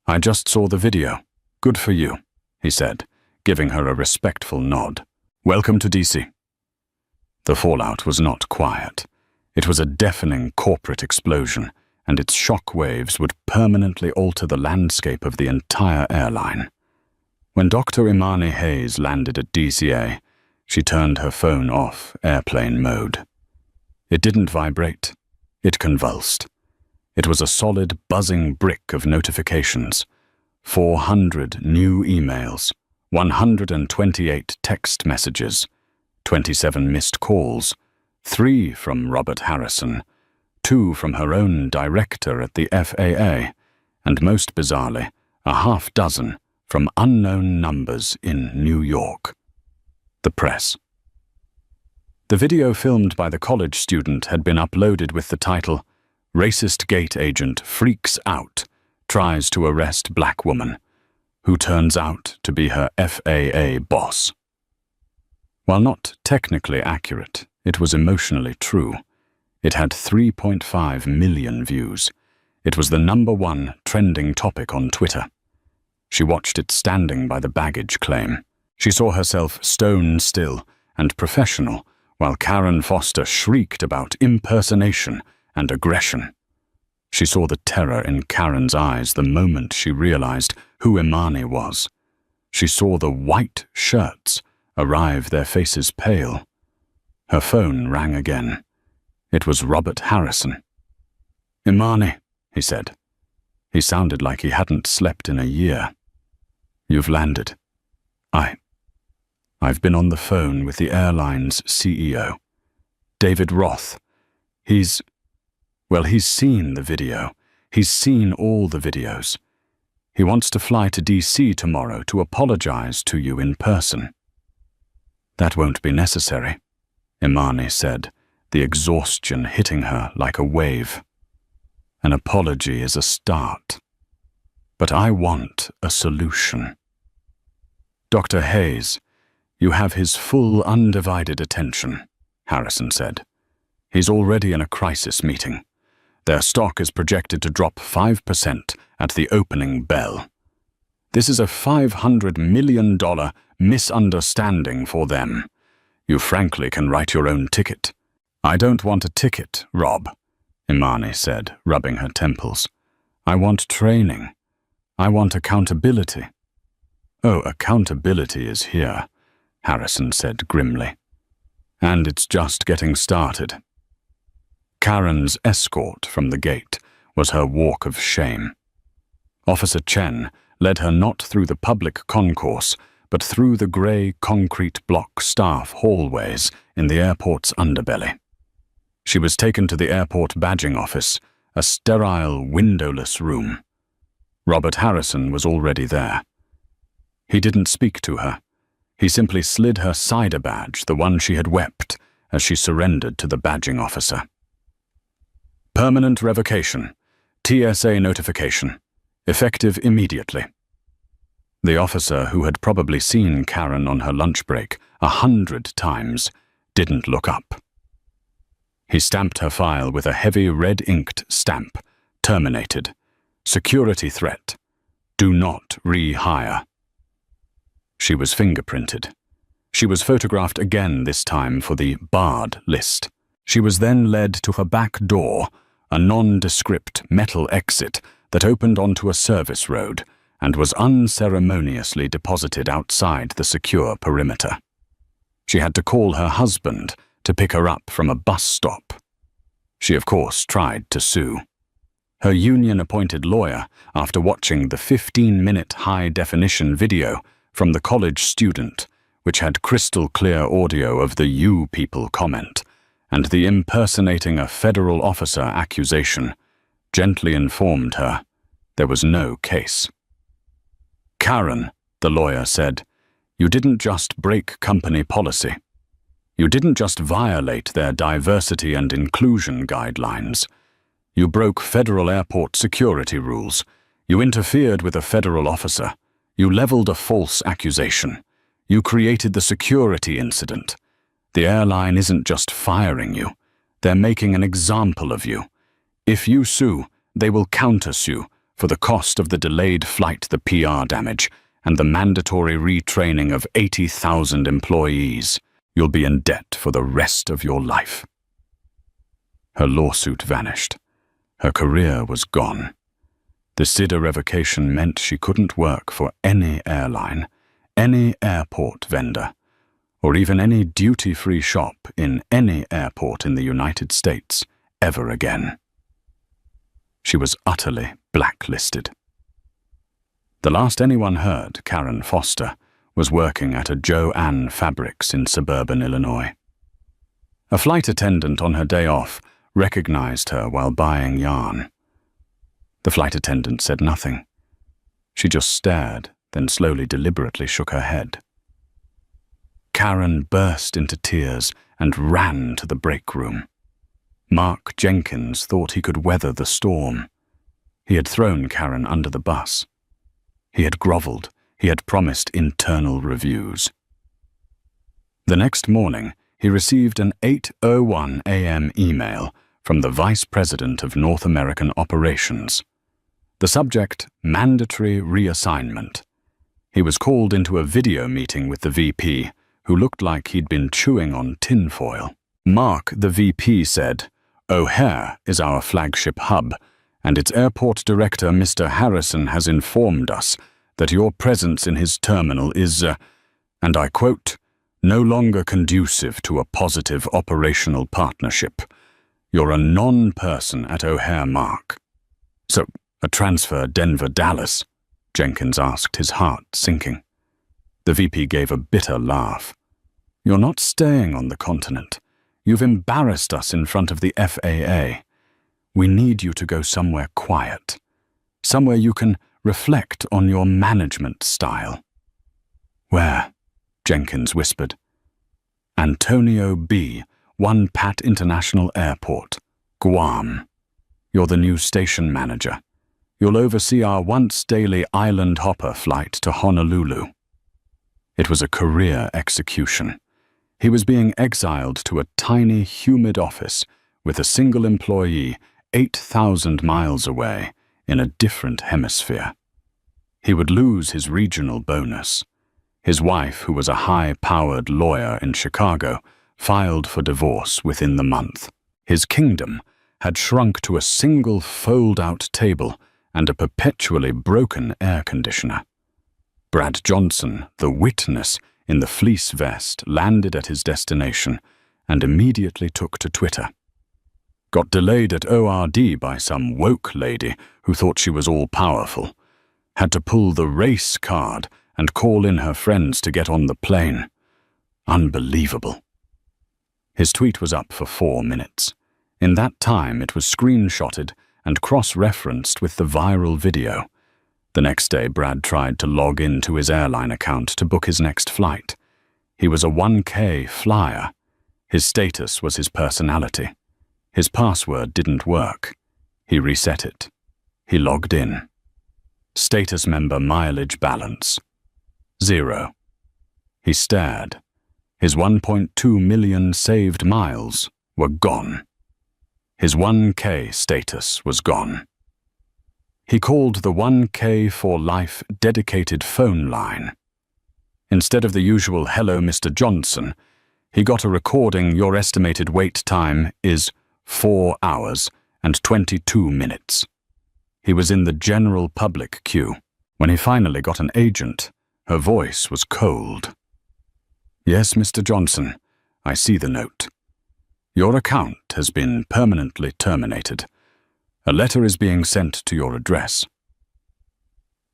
"I just saw the video. Good for you," he said, giving her a respectful nod. "Welcome to DC." The fallout was not quiet. It was a deafening corporate explosion, and its shock waves would permanently alter the landscape of the entire airline. When Dr. Imani Hayes landed at DCA, she turned her phone off airplane mode. It didn't vibrate. It convulsed. It was a solid, buzzing brick of notifications. 400 new emails, 128 text messages, 27 missed calls, 3 from Robert Harrison, 2 from her own director at the FAA, and most bizarrely, a half-dozen from unknown numbers in New York. The press. The video filmed by the college student had been uploaded with the title, "Racist Gate Agent Freaks Out, Tries to Arrest Black Woman, Who Turns Out to Be Her FAA Boss." While not technically accurate, it was emotionally true. It had 3.5 million views. It was the #1 trending topic on Twitter. She watched it standing by the baggage claim. She saw herself stone still and professional, while Karen Foster shrieked about impersonation and aggression. She saw the terror in Karen's eyes the moment she realized who Imani was. She saw the white shirts arrive, their faces pale. Her phone rang again. It was Robert Harrison. "Imani," he said. He sounded like he hadn't slept in a year. "You've landed." I've been on the phone with the airline's CEO, David Roth. He's seen the video. He's seen all the videos. He wants to fly to DC tomorrow to apologize to you in person." "That won't be necessary," Imani said, the exhaustion hitting her like a wave. "An apology is a start. But I want a solution." "Dr. Hayes, you have his full undivided attention," Harrison said. "He's already in a crisis meeting. Their stock is projected to drop 5% at the opening bell. This is a $500 million misunderstanding for them. You frankly can write your own ticket." "I don't want a ticket, Rob," Imani said, rubbing her temples. "I want training. I want accountability." "Oh, accountability is here," Harrison said grimly. "And it's just getting started." Karen's escort from the gate was her walk of shame. Officer Chen led her not through the public concourse, but through the grey concrete block staff hallways in the airport's underbelly. She was taken to the airport badging office, a sterile, windowless room. Robert Harrison was already there. He didn't speak to her. He simply slid her cider badge, the one she had wept, as she surrendered to the badging officer. "Permanent revocation. TSA notification. Effective immediately." The officer, who had probably seen Karen on her lunch break 100 times, didn't look up. He stamped her file with a heavy red-inked stamp. Terminated. Security threat. Do not rehire. She was fingerprinted. She was photographed again, this time for the barred list. She was then led to her back door, a nondescript metal exit that opened onto a service road, and was unceremoniously deposited outside the secure perimeter. She had to call her husband to pick her up from a bus stop. She, of course, tried to sue. Her union-appointed lawyer, after watching the 15-minute high-definition video from the college student, which had crystal-clear audio of the "you people" comment, and the impersonating a federal officer accusation, gently informed her there was no case. "Karen," the lawyer said, "you didn't just break company policy. You didn't just violate their diversity and inclusion guidelines. You broke federal airport security rules. You interfered with a federal officer. You leveled a false accusation. You created the security incident. The airline isn't just firing you. They're making an example of you. If you sue, they will countersue for the cost of the delayed flight, the PR damage, and the mandatory retraining of 80,000 employees. You'll be in debt for the rest of your life." Her lawsuit vanished. Her career was gone. The SIDA revocation meant she couldn't work for any airline, any airport vendor, or even any duty-free shop in any airport in the United States ever again. She was utterly blacklisted. The last anyone heard, Karen Foster was working at a Jo-Ann Fabrics in suburban Illinois. A flight attendant on her day off recognized her while buying yarn. The flight attendant said nothing. She just stared, then slowly, deliberately shook her head. Karen burst into tears and ran to the break room. Mark Jenkins thought he could weather the storm. He had thrown Karen under the bus. He had groveled. He had promised internal reviews. The next morning, he received an 8:01 a.m. email from the Vice President of North American Operations. The subject, mandatory reassignment. He was called into a video meeting with the VP, who looked like he'd been chewing on tinfoil. Mark, the VP, said, "O'Hare is our flagship hub, and its airport director, Mr. Harrison, has informed us that your presence in his terminal is, and I quote, no longer conducive to a positive operational partnership. You're a non-person at O'Hare, Mark." "So, a transfer Denver-Dallas?" Jenkins asked, his heart sinking. The VP gave a bitter laugh. "You're not staying on the continent. You've embarrassed us in front of the FAA. We need you to go somewhere quiet, somewhere you can reflect on your management style." "Where?" Jenkins whispered. "Antonio B., One Pat International Airport, Guam. You're the new station manager. You'll oversee our once-daily island hopper flight to Honolulu." It was a career execution. He was being exiled to a tiny, humid office with a single employee 8,000 miles away in a different hemisphere. He would lose his regional bonus. His wife, who was a high-powered lawyer in Chicago, filed for divorce within the month. His kingdom had shrunk to a single fold-out table and a perpetually broken air conditioner. Brad Johnson, the witness in the fleece vest, landed at his destination and immediately took to Twitter. Got delayed at ORD by some woke lady who thought she was all-powerful. Had to pull the race card and call in her friends to get on the plane. Unbelievable. His tweet was up for 4 minutes. In that time, it was screenshotted and cross-referenced with the viral video. The next day, Brad tried to log into his airline account to book his next flight. He was a 1K flyer. His status was his personality. His password didn't work. He reset it. He logged in. Status member mileage balance. 0. He stared. His 1.2 million saved miles were gone. His 1K status was gone. He called the 1K for Life dedicated phone line. Instead of the usual "Hello, Mr. Johnson," he got a recording. Your estimated wait time is 4 hours and 22 minutes. He was in the general public queue. When he finally got an agent, her voice was cold. Yes, Mr. Johnson, I see the note. Your account has been permanently terminated. A letter is being sent to your address.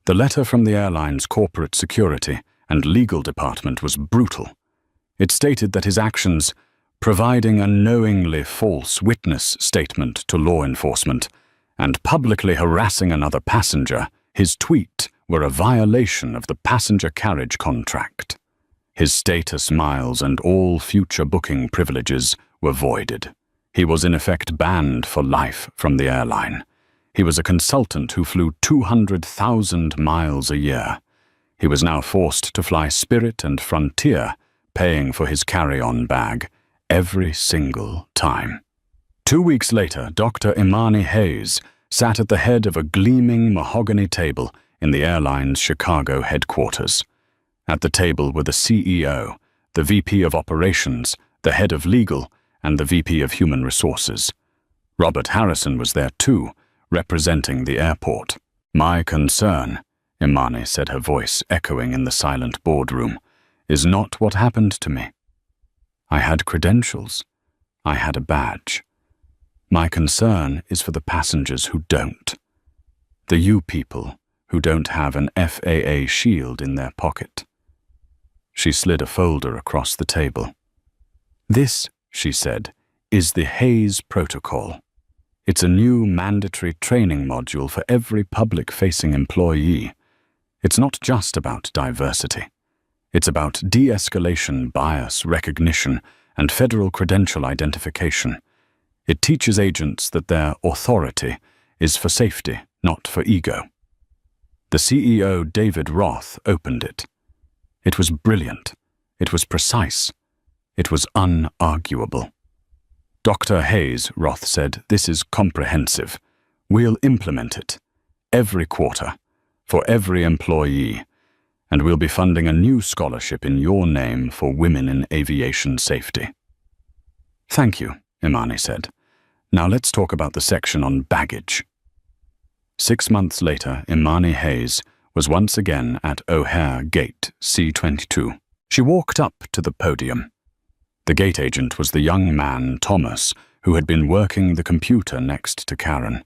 The letter from the airline's corporate security and legal department was brutal. It stated that his actions, providing a knowingly false witness statement to law enforcement and publicly harassing another passenger, his tweet, were a violation of the passenger carriage contract. His status miles and all future booking privileges were voided. He was in effect banned for life from the airline. He was a consultant who flew 200,000 miles a year. He was now forced to fly Spirit and Frontier, paying for his carry-on bag every single time. 2 weeks later, Dr. Imani Hayes sat at the head of a gleaming mahogany table in the airline's Chicago headquarters. At the table were the CEO, the VP of Operations, the head of legal, and the VP of Human Resources. Robert Harrison was there too, representing the airport. My concern, Imani said, her voice echoing in the silent boardroom, is not what happened to me. I had credentials. I had a badge. My concern is for the passengers who don't. The you people who don't have an FAA shield in their pocket. She slid a folder across the table. This, she said, is the Hayes Protocol. It's a new mandatory training module for every public-facing employee. It's not just about diversity. It's about de-escalation, bias recognition, and federal credential identification. It teaches agents that their authority is for safety, not for ego. The CEO, David Roth, opened it. It was brilliant. It was precise. It was unarguable. Dr. Hayes, Roth said, this is comprehensive. We'll implement it every quarter for every employee, and we'll be funding a new scholarship in your name for women in aviation safety. Thank you, Imani said. Now let's talk about the section on baggage. 6 months later, Imani Hayes was once again at O'Hare Gate C-22. She walked up to the podium. The gate agent was the young man, Thomas, who had been working the computer next to Karen.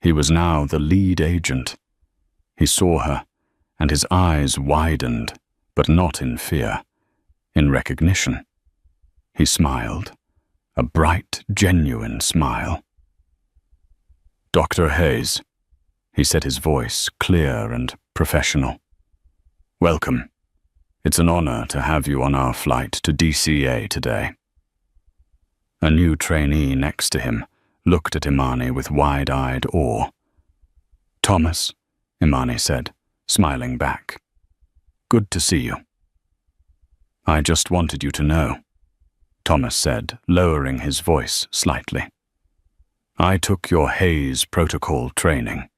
He was now the lead agent. He saw her, and his eyes widened, but not in fear, in recognition. He smiled, a bright, genuine smile. Dr. Hayes, he said, his voice clear and professional. Welcome. It's an honor to have you on our flight to DCA today. A new trainee next to him looked at Imani with wide-eyed awe. Thomas, Imani said, smiling back. Good to see you. I just wanted you to know, Thomas said, lowering his voice slightly. I took your Hayes Protocol training.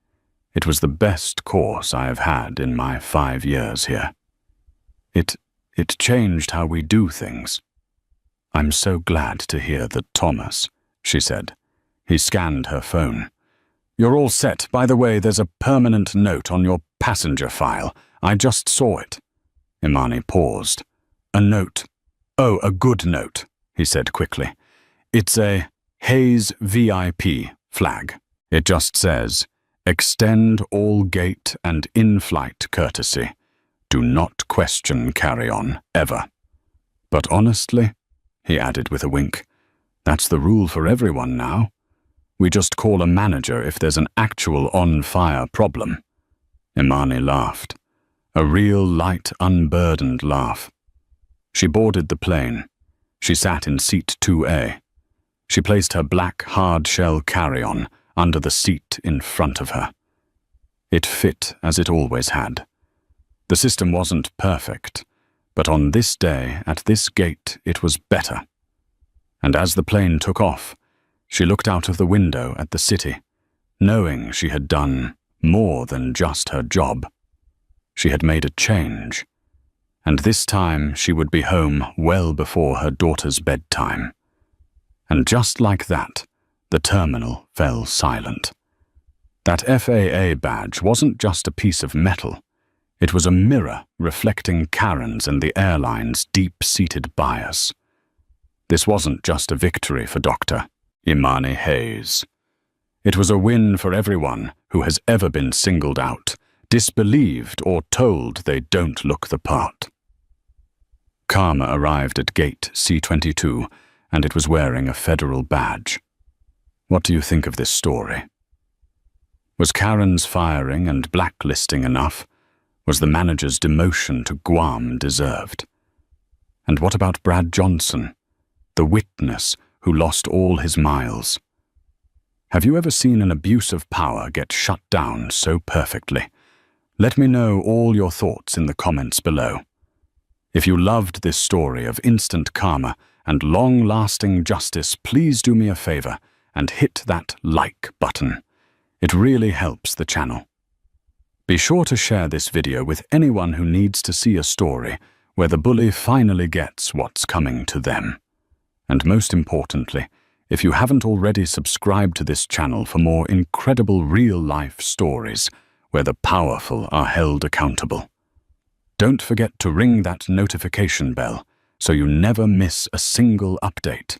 It was the best course I have had in my 5 years here. It changed how we do things. I'm so glad to hear that, Thomas, she said. He scanned her phone. You're all set. By the way, there's a permanent note on your passenger file. I just saw it. Imani paused. A note. Oh, a good note, he said quickly. It's a Hayes VIP flag. It just says, extend all gate and in-flight courtesy. Do not question carry-on, ever. But honestly, he added with a wink, that's the rule for everyone now. We just call a manager if there's an actual on-fire problem. Imani laughed. A real light, unburdened laugh. She boarded the plane. She sat in seat 2A. She placed her black hard-shell carry-on under the seat in front of her. It fit as it always had. The system wasn't perfect, but on this day, at this gate, it was better. And as the plane took off, she looked out of the window at the city, knowing she had done more than just her job. She had made a change, and this time she would be home well before her daughter's bedtime. And just like that, the terminal fell silent. That FAA badge wasn't just a piece of metal. It was a mirror reflecting Karen's and the airline's deep-seated bias. This wasn't just a victory for Dr. Imani Hayes. It was a win for everyone who has ever been singled out, disbelieved, or told they don't look the part. Karma arrived at gate C-22, and it was wearing a federal badge. What do you think of this story? Was Karen's firing and blacklisting enough? Was the manager's demotion to Guam deserved? And what about Brad Johnson, the witness who lost all his miles? Have you ever seen an abuse of power get shut down so perfectly? Let me know all your thoughts in the comments below. If you loved this story of instant karma and long-lasting justice, please do me a favor and hit that like button. It really helps the channel. Be sure to share this video with anyone who needs to see a story where the bully finally gets what's coming to them. And most importantly, if you haven't already subscribed to this channel for more incredible real-life stories where the powerful are held accountable. Don't forget to ring that notification bell so you never miss a single update.